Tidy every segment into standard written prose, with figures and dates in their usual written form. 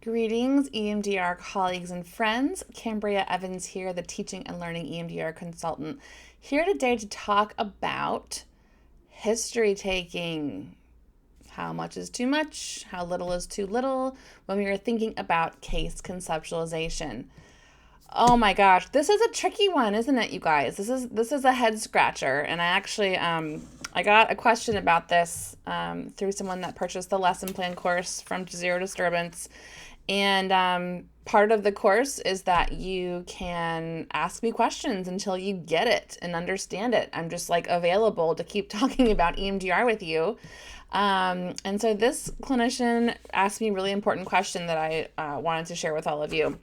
Greetings, EMDR colleagues and friends. Kambria Evans here, the Teaching and Learning EMDR consultant, here today to talk about history taking. How much is too much? How little is too little when we are thinking about case conceptualization? Oh my gosh, this is a tricky one, isn't it, you guys? This is a head scratcher, and I actually I got a question about this through someone that purchased the lesson plan course from Zero Disturbance, and part of the course is that you can ask me questions until you get it and understand it. I'm just like available to keep talking about EMDR with you. And so this clinician asked me a really important question that I wanted to share with all of you.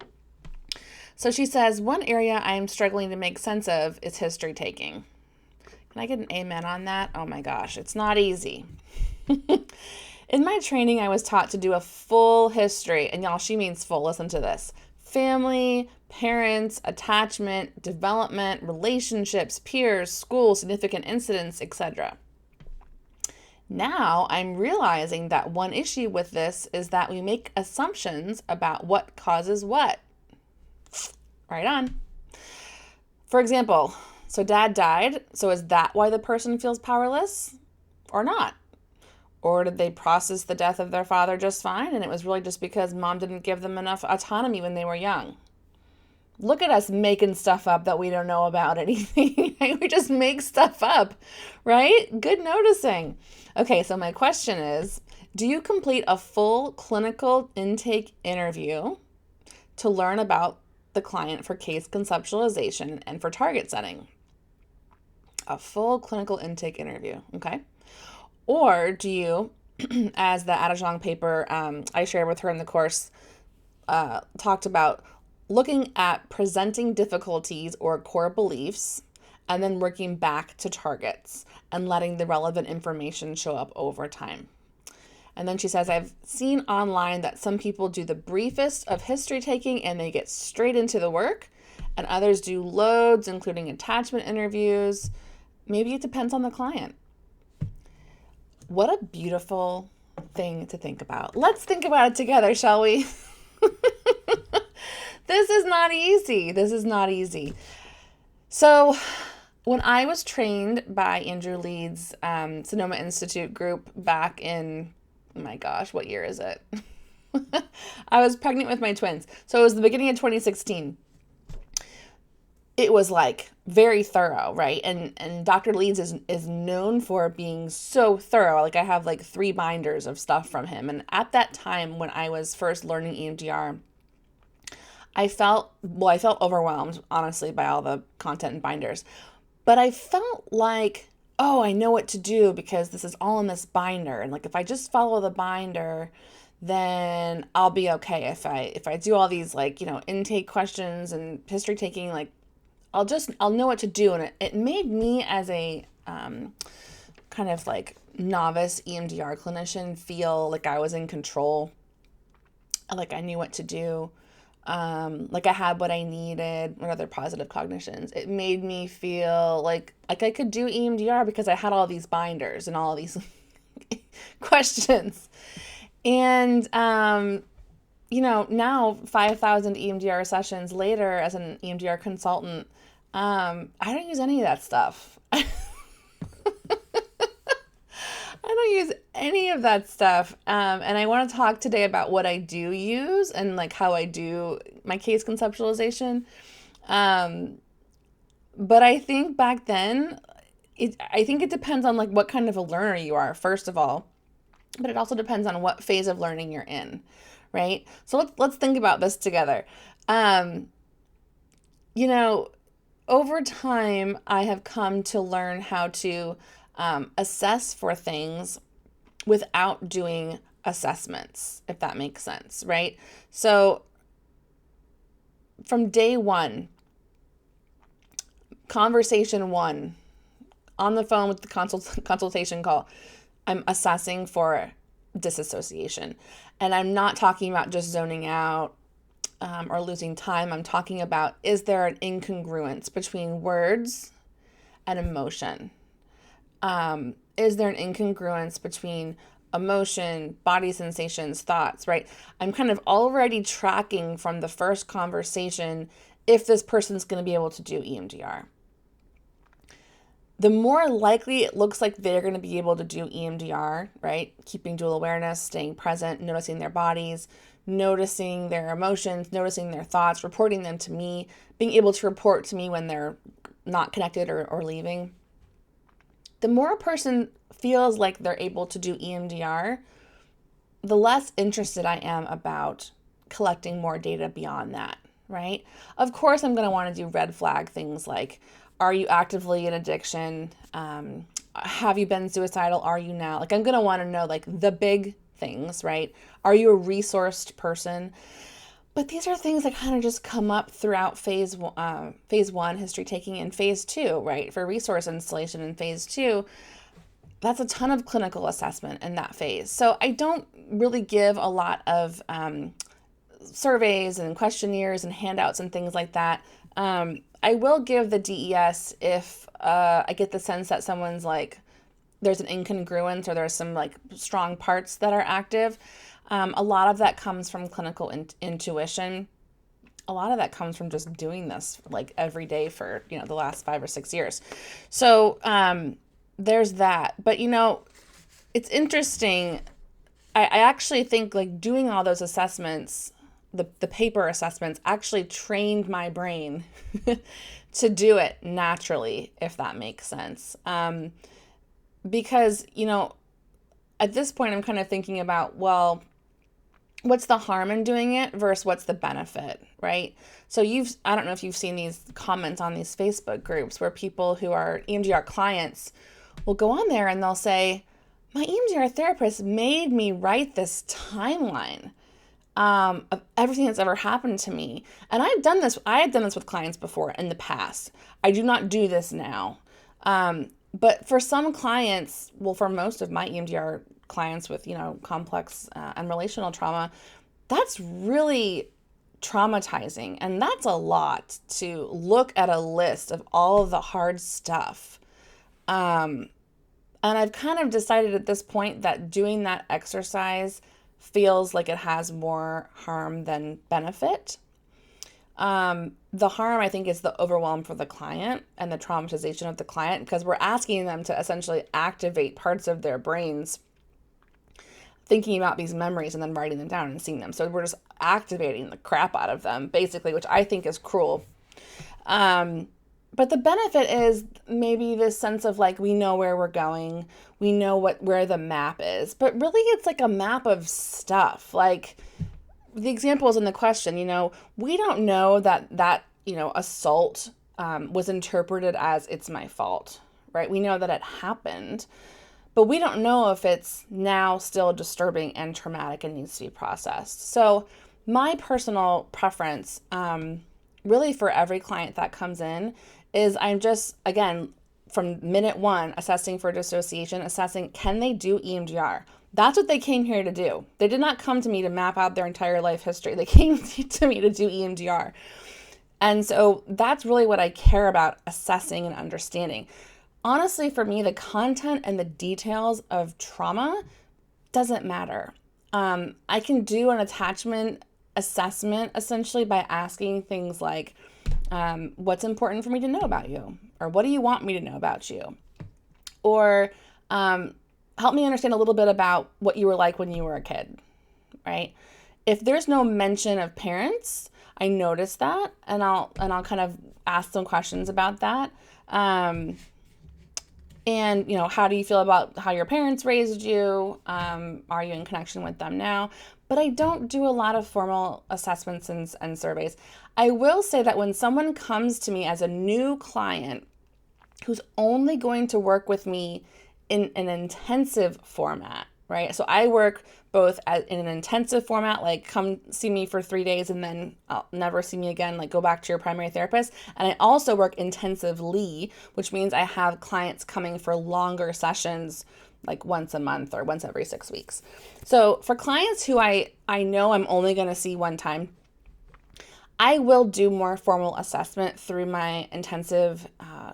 So she says, one area I am struggling to make sense of is history taking. Can I get an amen on that? Oh my gosh, it's not easy. In my training, I was taught to do a full history, and y'all, she means full, listen to this. Family, parents, attachment, development, relationships, peers, school, significant incidents, etc. Now I'm realizing that one issue with this is that we make assumptions about what causes what. Right on. For example, so dad died, so is that why the person feels powerless or not? Or did they process the death of their father just fine and it was really just because mom didn't give them enough autonomy when they were young? Look at us making stuff up that we don't know about anything. We just make stuff up, right? Good noticing. Okay, so my question is, do you complete a full clinical intake interview to learn about the client for case conceptualization and for target setting? A full clinical intake interview, okay? Or do you, as the Adajong paper I shared with her in the course talked about, looking at presenting difficulties or core beliefs and then working back to targets and letting the relevant information show up over time. And then she says, I've seen online that some people do the briefest of history taking and they get straight into the work, and others do loads, including attachment interviews. Maybe it depends on the client. What a beautiful thing to think about. Let's think about it together, shall we? This is not easy. This is not easy. So when I was trained by Andrew Leeds' Sonoma Institute group back in, oh my gosh, what year is it? I was pregnant with my twins. So it was the beginning of 2016. It was like very thorough, right? And Dr. Leeds is known for being so thorough. Like I have like 3 binders of stuff from him. And at that time when I was first learning EMDR, I felt overwhelmed, honestly, by all the content and binders. But I felt like, oh, I know what to do because this is all in this binder. And like if I just follow the binder, then I'll be okay. If I do all these like, intake questions and history taking, like I'll know what to do. And it made me as a kind of like novice EMDR clinician feel like I was in control, like I knew what to do, like I had what I needed, what other positive cognitions. It made me feel like I could do EMDR because I had all these binders and all these questions. And now 5,000 EMDR sessions later as an EMDR consultant, I don't use any of that stuff. I don't use any of that stuff. And I want to talk today about what I do use and like how I do my case conceptualization. But I think back then, I think it depends on like what kind of a learner you are, first of all, but it also depends on what phase of learning you're in, right? So let's think about this together. Over time, I have come to learn how to assess for things without doing assessments, if that makes sense, right? So from day one, conversation 1, on the phone with the consultation call, I'm assessing for disassociation. And I'm not talking about just zoning out or losing time. I'm talking about, is there an incongruence between words and emotion? Is there an incongruence between emotion, body sensations, thoughts, right? I'm kind of already tracking from the first conversation if this person's going to be able to do EMDR. The more likely it looks like they're going to be able to do EMDR, right? Keeping dual awareness, staying present, noticing their bodies, noticing their emotions, noticing their thoughts, reporting them to me, being able to report to me when they're not connected or leaving. The more a person feels like they're able to do EMDR, the less interested I am about collecting more data beyond that, right? Of course, I'm going to want to do red flag things like, are you actively in addiction? Have you been suicidal? Are you now? Like, I'm going to want to know like the big things, right? Are you a resourced person? But these are things that kind of just come up throughout phase one, history taking, and phase two, right? For resource installation in phase two, that's a ton of clinical assessment in that phase. So I don't really give a lot of surveys and questionnaires and handouts and things like that. I will give the DES if I get the sense that someone's like, there's an incongruence or there's some like strong parts that are active. A lot of that comes from clinical intuition. A lot of that comes from just doing this like every day for, the last 5 or 6 years. So there's that. But, it's interesting. I actually think like doing all those assessments, the paper assessments, actually trained my brain to do it naturally, if that makes sense. Because, at this point, I'm kind of thinking about, well, what's the harm in doing it versus what's the benefit, right? So I don't know if you've seen these comments on these Facebook groups where people who are EMDR clients will go on there and they'll say, my EMDR therapist made me write this timeline of everything that's ever happened to me. And I had done this with clients before in the past. I do not do this now. But for some clients, well, for most of my EMDR clients with, complex and relational trauma, that's really traumatizing. And that's a lot to look at a list of all of the hard stuff. And I've kind of decided at this point that doing that exercise feels like it has more harm than benefit. The harm, I think, is the overwhelm for the client and the traumatization of the client, because we're asking them to essentially activate parts of their brains thinking about these memories and then writing them down and seeing them. So we're just activating the crap out of them, basically, which I think is cruel. But the benefit is maybe this sense of like, we know where we're going. We know where the map is. But really, it's like a map of stuff. Like the examples in the question, we don't know that assault was interpreted as it's my fault, right? We know that it happened, but we don't know if it's now still disturbing and traumatic and needs to be processed. So my personal preference, really for every client that comes in, is I'm just, again, from minute one, assessing for dissociation, assessing, can they do EMDR? That's what they came here to do. They did not come to me to map out their entire life history. They came to me to do EMDR. And so that's really what I care about assessing and understanding. Honestly, for me, the content and the details of trauma doesn't matter. I can do an attachment assessment essentially by asking things like, what's important for me to know about you? Or what do you want me to know about you? Or help me understand a little bit about what you were like when you were a kid, right? If there's no mention of parents, I notice that, and I'll kind of ask some questions about that. And, how do you feel about how your parents raised you? Are you in connection with them now? But I don't do a lot of formal assessments and surveys. I will say that when someone comes to me as a new client who's only going to work with me in an intensive format, right? So I work both in an intensive format, like come see me for 3 days and then I'll never see me again, like go back to your primary therapist. And I also work intensively, which means I have clients coming for longer sessions, like once a month or once every 6 weeks. So for clients who I know I'm only going to see one time, I will do more formal assessment through my intensive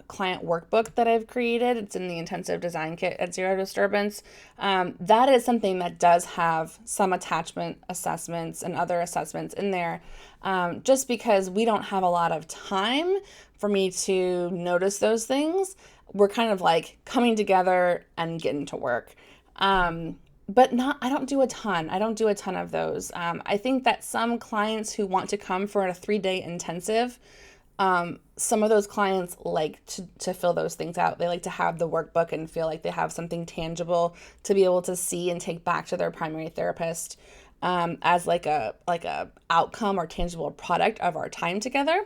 client workbook that I've created. It's in the intensive design kit at Zero Disturbance. That is something that does have some attachment assessments and other assessments in there, just because we don't have a lot of time for me to notice those things. We're kind of like coming together and getting to work. But I don't do a ton. I don't do a ton of those. I think that some clients who want to come for a 3-day intensive, some of those clients like to fill those things out. They like to have the workbook and feel like they have something tangible to be able to see and take back to their primary therapist, as like a outcome or tangible product of our time together.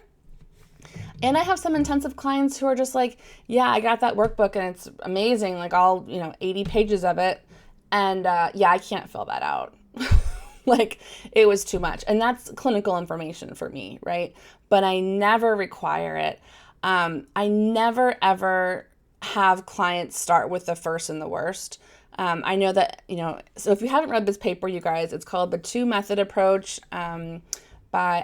And I have some intensive clients who are just like, yeah, I got that workbook and it's amazing, like all 80 pages of it. And I can't fill that out. Like, it was too much. And that's clinical information for me, right? But I never require it. I never, ever have clients start with the first and the worst. I know that, so if you haven't read this paper, you guys, it's called The Two-Method Approach, by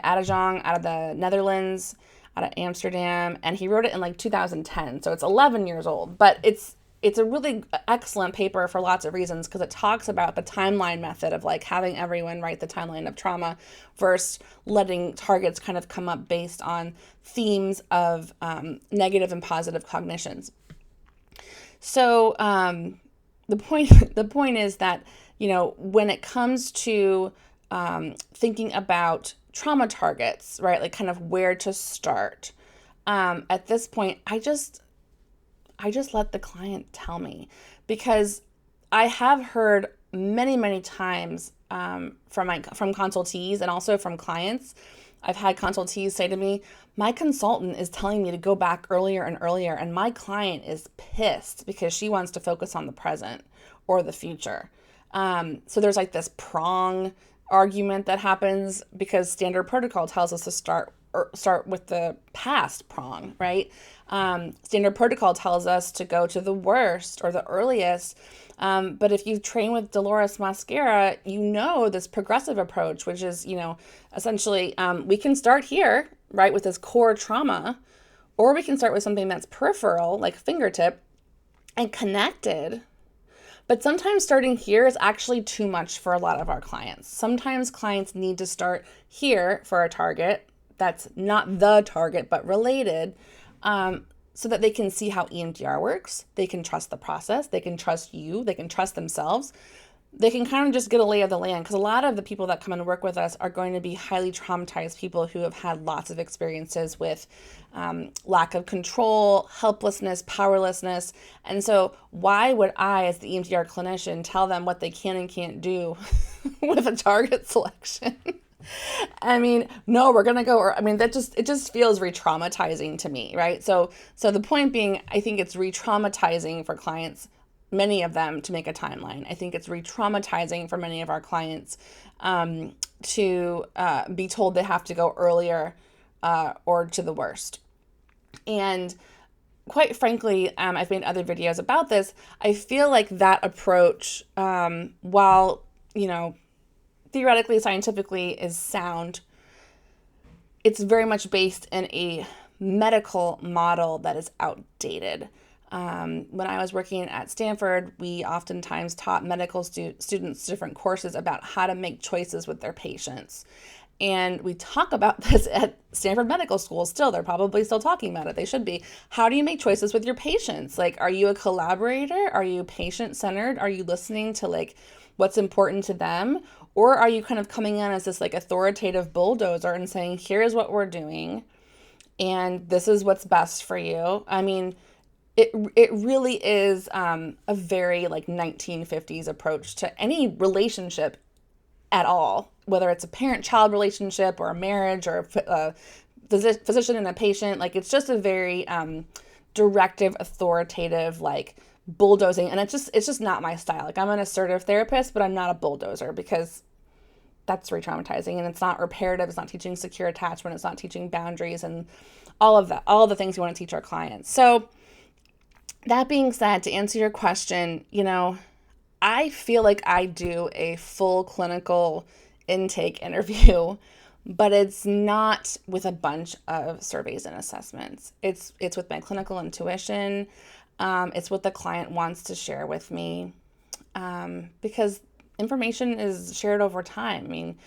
Adejong out of the Netherlands, out of Amsterdam. And he wrote it in like 2010. So it's 11 years old. But it's a really excellent paper for lots of reasons, because it talks about the timeline method of like having everyone write the timeline of trauma versus letting targets kind of come up based on themes of negative and positive cognitions. So the point is that, when it comes to thinking about trauma targets, right, like kind of where to start, at this point, I just let the client tell me, because I have heard many, many times from consultees and also from clients. I've had consultees say to me, my consultant is telling me to go back earlier and earlier, and my client is pissed because she wants to focus on the present or the future. So there's like this prong argument that happens because standard protocol tells us to start with the past prong, right? Standard protocol tells us to go to the worst or the earliest. But if you train with Dolores Mascara, this progressive approach, which is, essentially, we can start here, right, with this core trauma, or we can start with something that's peripheral, like fingertip, and connected. But sometimes starting here is actually too much for a lot of our clients. Sometimes clients need to start here for a target that's not the target, but related, so that they can see how EMDR works. They can trust the process. They can trust you. They can trust themselves. They can kind of just get a lay of the land, because a lot of the people that come and work with us are going to be highly traumatized people who have had lots of experiences with lack of control, helplessness, powerlessness. And so why would I, as the EMDR clinician, tell them what they can and can't do with a target selection? I mean, no, we're going to go, it just feels re-traumatizing to me, right? So the point being, I think it's re-traumatizing for clients, many of them, to make a timeline. I think it's re-traumatizing for many of our clients to be told they have to go earlier or to the worst. And quite frankly, I've made other videos about this. I feel like that approach, while, theoretically, scientifically is sound, it's very much based in a medical model that is outdated. When I was working at Stanford, we oftentimes taught medical students different courses about how to make choices with their patients. And we talk about this at Stanford Medical School still. They're probably still talking about it. They should be. How do you make choices with your patients? Like, are you a collaborator? Are you patient-centered? Are you listening to like what's important to them? Or are you kind of coming in as this like authoritative bulldozer and saying, here's what we're doing, and this is what's best for you? I mean, it really is a very like 1950s approach to any relationship at all, whether it's a parent-child relationship or a marriage or a physician and a patient. Like, it's just a very directive, authoritative, like bulldozing. And it's just not my style. Like, I'm an assertive therapist, but I'm not a bulldozer, because that's re-traumatizing, and it's not reparative. It's not teaching secure attachment. It's not teaching boundaries and all of that, all the things we want to teach our clients. So that being said, to answer your question, I feel like I do a full clinical intake interview but it's not with a bunch of surveys and assessments. It's with my clinical intuition. It's what the client wants to share with me, because information is shared over time. I mean,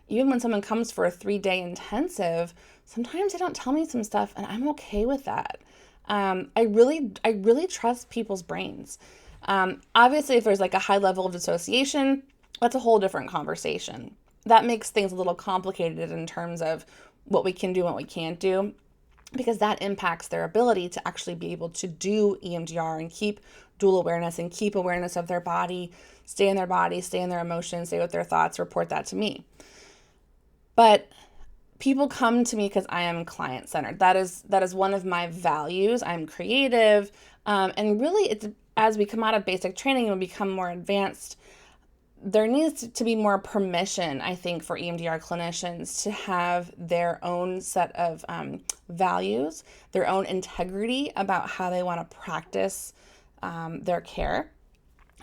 even when someone comes for a 3-day intensive, sometimes they don't tell me some stuff, and I'm okay with that. I really trust people's brains. Obviously, if there's like a high level of dissociation, that's a whole different conversation. That makes things a little complicated in terms of what we can do and what we can't do, because that impacts their ability to actually be able to do EMDR and keep dual awareness and keep awareness of their body, stay in their body, stay in their emotions, stay with their thoughts, report that to me. But people come to me because I am client-centered. That is one of my values. I'm creative. And really, it's as we come out of basic training and become more advanced, there needs to be more permission, I think, for EMDR clinicians to have their own set of values, their own integrity about how they want to practice their care.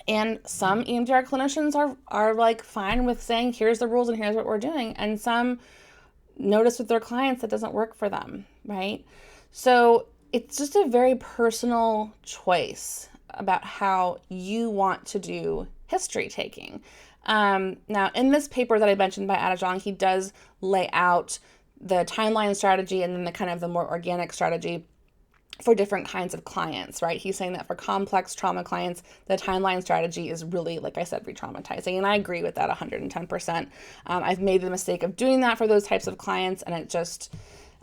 And some EMDR clinicians are like fine with saying, here's the rules and here's what we're doing. And some notice with their clients that doesn't work for them, right? So it's just a very personal choice about how you want to do history taking. Now, in this paper that I mentioned by Adajong, he does lay out the timeline strategy and then the kind of the more organic strategy for different kinds of clients, right? He's saying that for complex trauma clients, the timeline strategy is really, like I said, re-traumatizing. And I agree with that 110%. I've made the mistake of doing that for those types of clients, and it just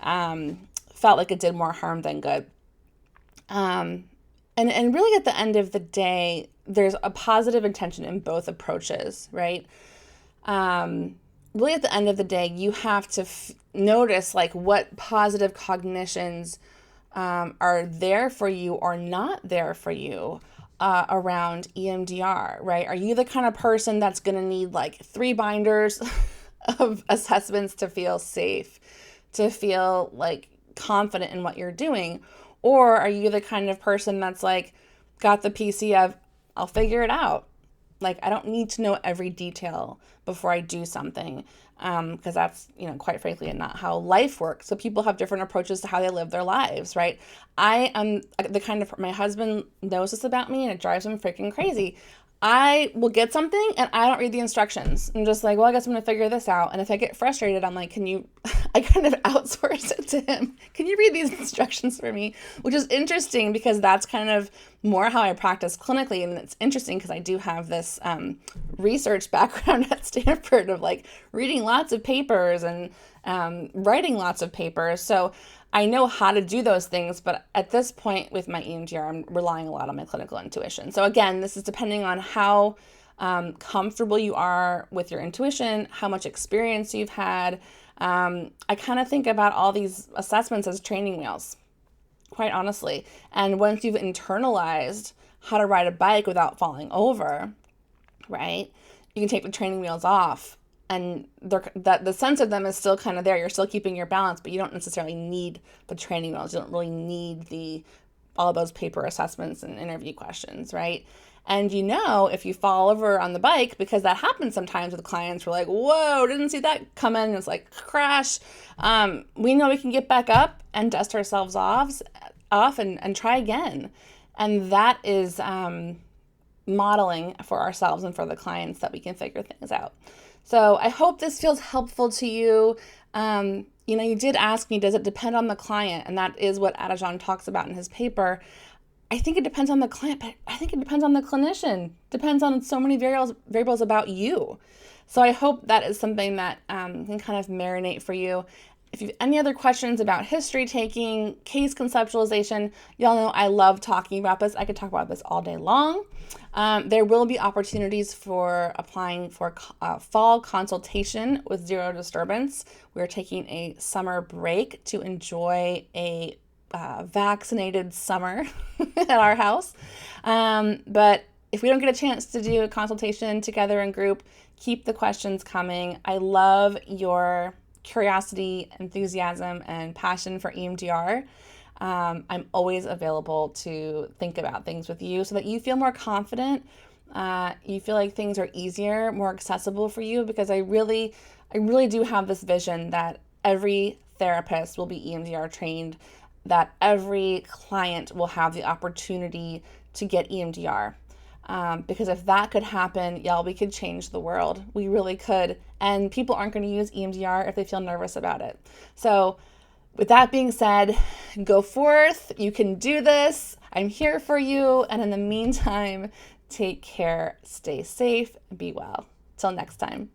felt like it did more harm than good. And really at the end of the day, there's a positive intention in both approaches, right? Really at the end of the day, you have to notice like what positive cognitions are there for you or not there for you around EMDR, right? Are you the kind of person that's going to need like 3 binders of assessments to feel safe, to feel like confident in what you're doing? Or are you the kind of person that's like got the PC of, I'll figure it out. Like, I don't need to know every detail before I do something, because that's, quite frankly, not how life works. So people have different approaches to how they live their lives, right? I am the kind of, my husband knows this about me and it drives him freaking crazy. I will get something and I don't read the instructions. I'm just like, well, I guess I'm going to figure this out. And if I get frustrated, I'm like, I kind of outsource it to him. Can you read these instructions for me? Which is interesting because that's kind of more how I practice clinically. And it's interesting because I do have this research background at Stanford of like reading lots of papers and writing lots of papers. So I know how to do those things, but at this point with my EMDR, I'm relying a lot on my clinical intuition. So again, this is depending on how comfortable you are with your intuition, how much experience you've had. I kind of think about all these assessments as training wheels, quite honestly. And once you've internalized how to ride a bike without falling over, right, you can take the training wheels off. And the sense of them is still kind of there. You're still keeping your balance, but you don't necessarily need the training wheels. You don't really need all of those paper assessments and interview questions, right? And if you fall over on the bike, because that happens sometimes with clients, we're like, whoa, didn't see that come in. It's like crash. We know we can get back up and dust ourselves off and try again. And that is modeling for ourselves and for the clients that we can figure things out. So I hope this feels helpful to you. You did ask me, does it depend on the client? And that is what Adajong talks about in his paper. I think it depends on the client, but I think it depends on the clinician. Depends on so many variables about you. So I hope that is something that can kind of marinate for you. If you have any other questions about history taking, case conceptualization, y'all know I love talking about this. I could talk about this all day long. There will be opportunities for applying for fall consultation with Zero Disturbance. We're taking a summer break to enjoy a vaccinated summer at our house. But if we don't get a chance to do a consultation together in group, keep the questions coming. I love your curiosity, enthusiasm, and passion for EMDR. I'm always available to think about things with you so that you feel more confident. You feel like things are easier, more accessible for you, because I really I really do have this vision that every therapist will be EMDR trained, that every client will have the opportunity to get EMDR. Because if that could happen, y'all, we could change the world. We really could. And people aren't going to use EMDR if they feel nervous about it. So with that being said, go forth. You can do this. I'm here for you. And in the meantime, take care, stay safe, be well. Till next time.